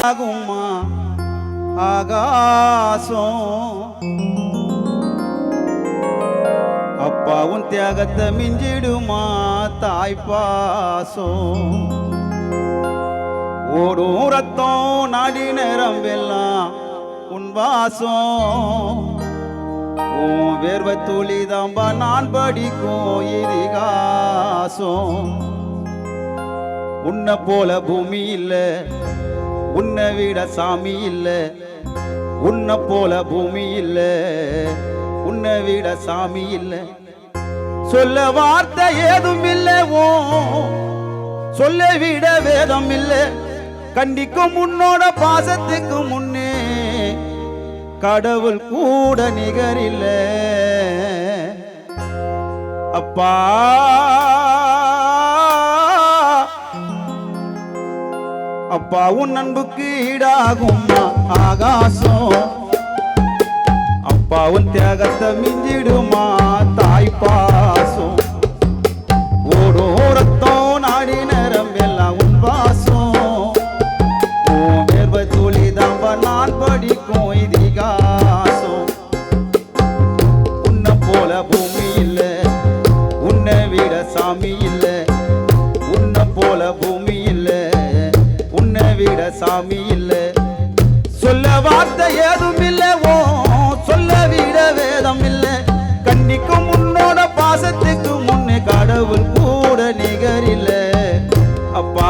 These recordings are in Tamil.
ஈடாகுமா ஆகாசம் அப்பாவும் தியாகத்தை மிஞ்சிடுமா தாய்ப்பாசம் ஓடும் ரத்தம் நாடி நிரம்பெல்லாம் உன் வாசம் உன் வேர்வை துளிதாம்பா நான் படிக்கும் இதிகாசம் உன்னை போல பூமி இல்ல உன்னை விட சாமி இல்ல உன்னை போல பூமி இல்ல உன்னை விட சாமி இல்ல சொல்ல வார்த்தை ஏதும் இல்லவோ சொல்ல விட வேதம் இல்ல கண்டிக்கும் உன்னோட பாசத்துக்கு முன்னே கடவுள் கூட நிகரில்ல அப்பா அப்பா உன் அன்புக்கு ஈடாகுமா ஆகாசம் அப்பா உன் தியாகத்தை மிஞ்சிடுமா தாய்ப்பாசம் ஓடும் ரத்தம் நாடி நிரம்பெல்லாம் உன் வாசம் உன் வேர்வை துளிதாம்பா நான் படிக்கும் இதிகாசம் உன்னை போல பூமி இல்ல உன்னை விட சாமி இல்ல உன்னை போல பூமி இல்ல உன்னை விட சாமி இல்ல சொல்ல வார்த்தை ஏதும் இல்லவோ சொல்ல விட வேதம் இல்ல கண்ணிக்கும் உன்னோட பாசத்துக்கு முன்னே கடவுள் கூட நிகரில்ல அப்பா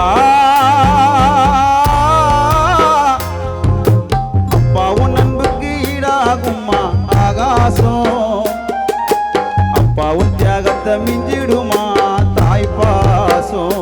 அப்பா உன் அன்புக்கு ஈடாகுமா ஆகாசம் அப்பா உன் தியாகத்தை மிஞ்சிடுமா தாய்ப்பாசம்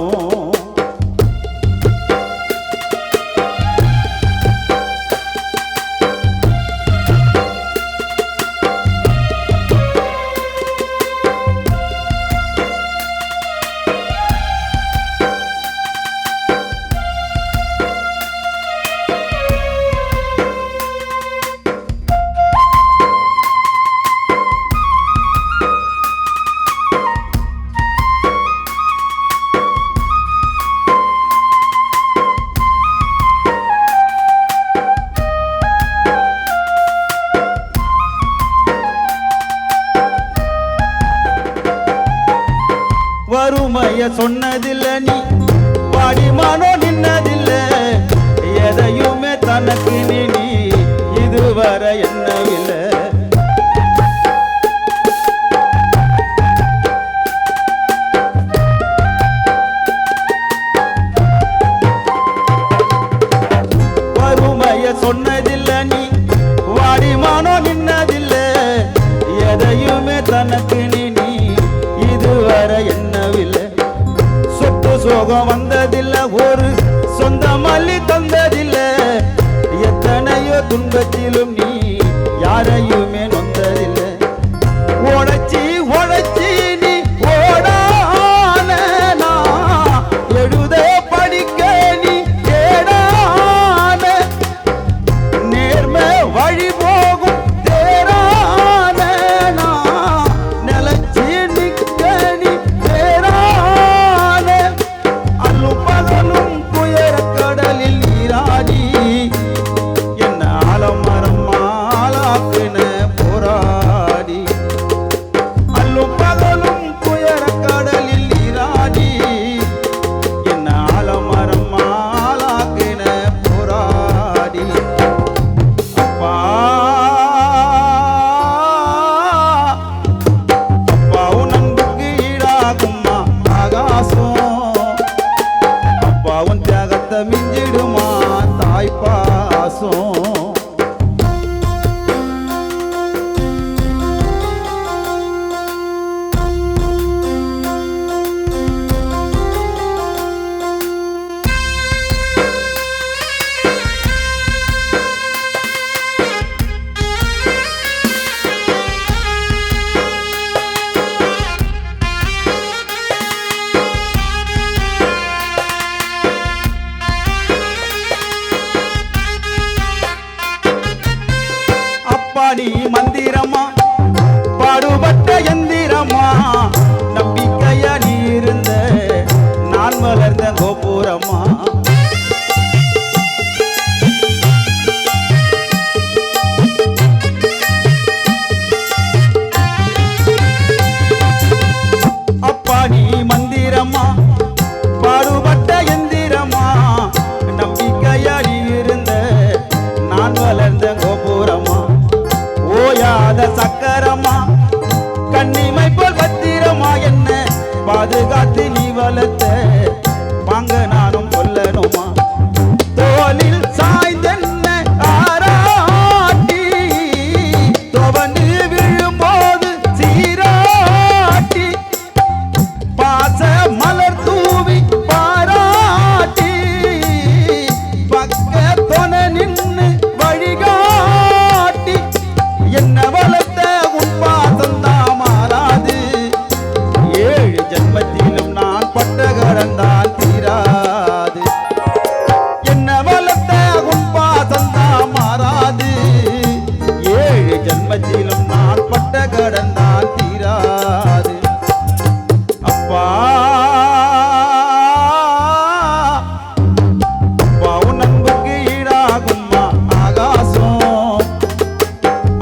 வறுமைய சொன்னதில்ல நீ பாடிமானோ நின்னதில்ல எதையுமே தனக்கு நீ இதுவரை என்னவில்லை வறுமைய சொன்னதில்ல நீ வாடிமானோ நின்னதில்ல எதையுமே தனக்கு நீ இதுவரை என்னவில்லை சொத்து சோகம் வந்ததில்லை ஒரு சொந்த மல்லி தந்ததில்ல எத்தனையோ துன்பத்திலும் நீ யாரையுமே நொந்ததில்லை உழைச்சி உழைச்சி நீ ஓடான எழுத படிக்க நீ கேடான நேர்மை வழி போகும் தேரான நிலச்சி நிக்க நீ தேரான அல்லும் பகலும் துயர கடலில் நீராடி என்ன ஆலமரம் ஆளாக்குன வீரமா பாடுபட்ட எந்திரமா நம்பிக்கையாடி இருந்த நான் வளர்ந்த கோபுரமா ஓயாத சக்கரமா கண்ணிமை போல் பத்திரமா என்ன பாதுகாத்து நீ வளர்த்த வாங்க நானும் சொல்லணுமா தோளில் சாய்ந்தென்ன ஆராட்டி துவண்டு விழும்போது சீராட்டி பாச மலர் தூவி பாராட்டி பக்கத்தொன நின்று வழிகாட்டி என்ன வளர்த்த உன் பாசந்தான் மாறாது ஏழு ஜன்மத்திலும் நான் பட்ட கடந்தான் தீராது என்ன வளர்த்த உன் பாசந்தான் மாறாது ஏழு ஜன்மத்திலும் நான் பட்ட கடந்தான் தீராது அப்பா அப்பாவும் நண்புக்கு ஈடாகுமா ஆகாசம்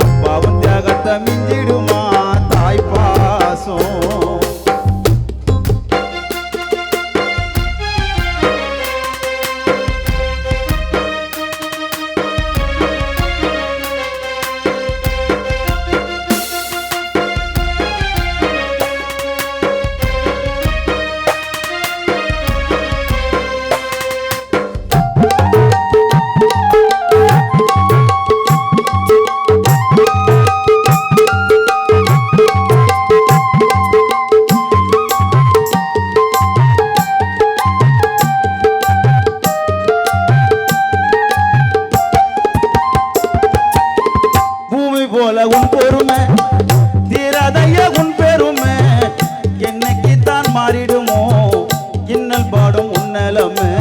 அப்பாவும் தியாகத்தை மிஞ்சிடுமா தாய் பாசம் பூமி போல உன் பொறுமை தீராதைய உன் பெருமை என்னைக்கு தான் மாறிடுமோ இன்னல் பாடும் உன்னலமே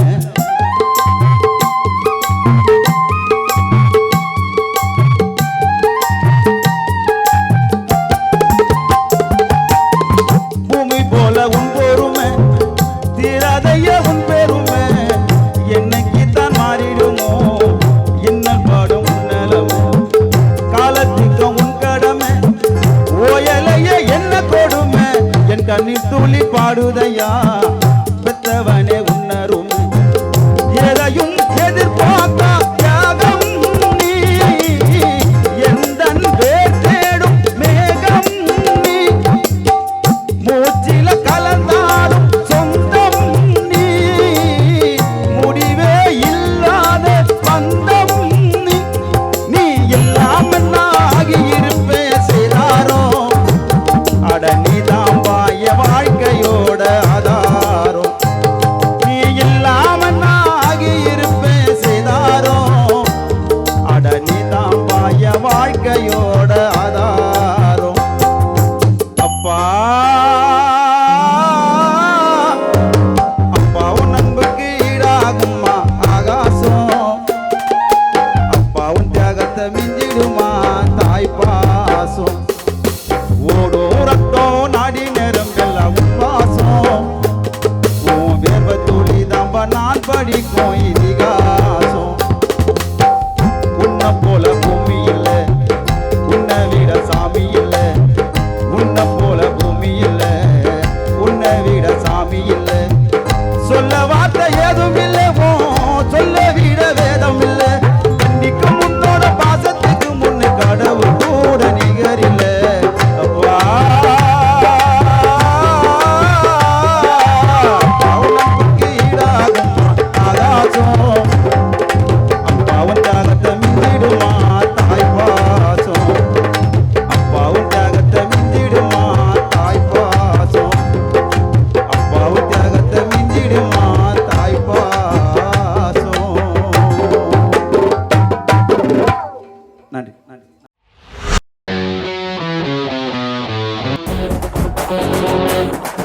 பூமி போல உன் பொறுமை தீராதைய உன் பெருமை என்னைக்கு தான் மாறிடுமோ இன்னல் பாடும் உன்னலமே காலத்துக்கு உன் கடமை ஓயலைய என்ன கொடுமை என் கண்ணில் துளி பாடுதையா பெத்தவனே உன்னருமை எதையும் எதிர்பார்த்தா தியாகம் நீ எந்தன் பேர் தேடும் மேகம் நீ மூச்சில கலந்தாலும் சொந்தம் நீ முடிவே இல்லாத பந்தம் நீ நீ எல்லாம் என்னாகி இருப்பே செய்தாரோ அட நீதான் பாய வாழ்க்கையோட ஆதாரம் நீ எல்லாம் என்னாகி இருப்பே செய்தாரோ அட நீதான் பாய வாழ்க்கையோட ஆதாரம் அப்பா அப்பாவும் நண்புக்கு ஈடாகுமா ஆகாசம் அப்பாவும் தியாகத்தை மிஞ்சிடுமா தாய் பாசம் ஓடும் ரத்தம் நாடி நேரம் எல்லாம் உன் பாசம் உன் வேர்வை துளி தாம்ப நான் படிக்கும் இதிகாசம் உன்னை போல பூமி இல்லை உன்னை விட சாமி இல்லை உன்னை போல பூமி இல்லை உன்னை விட சாமி இல்லை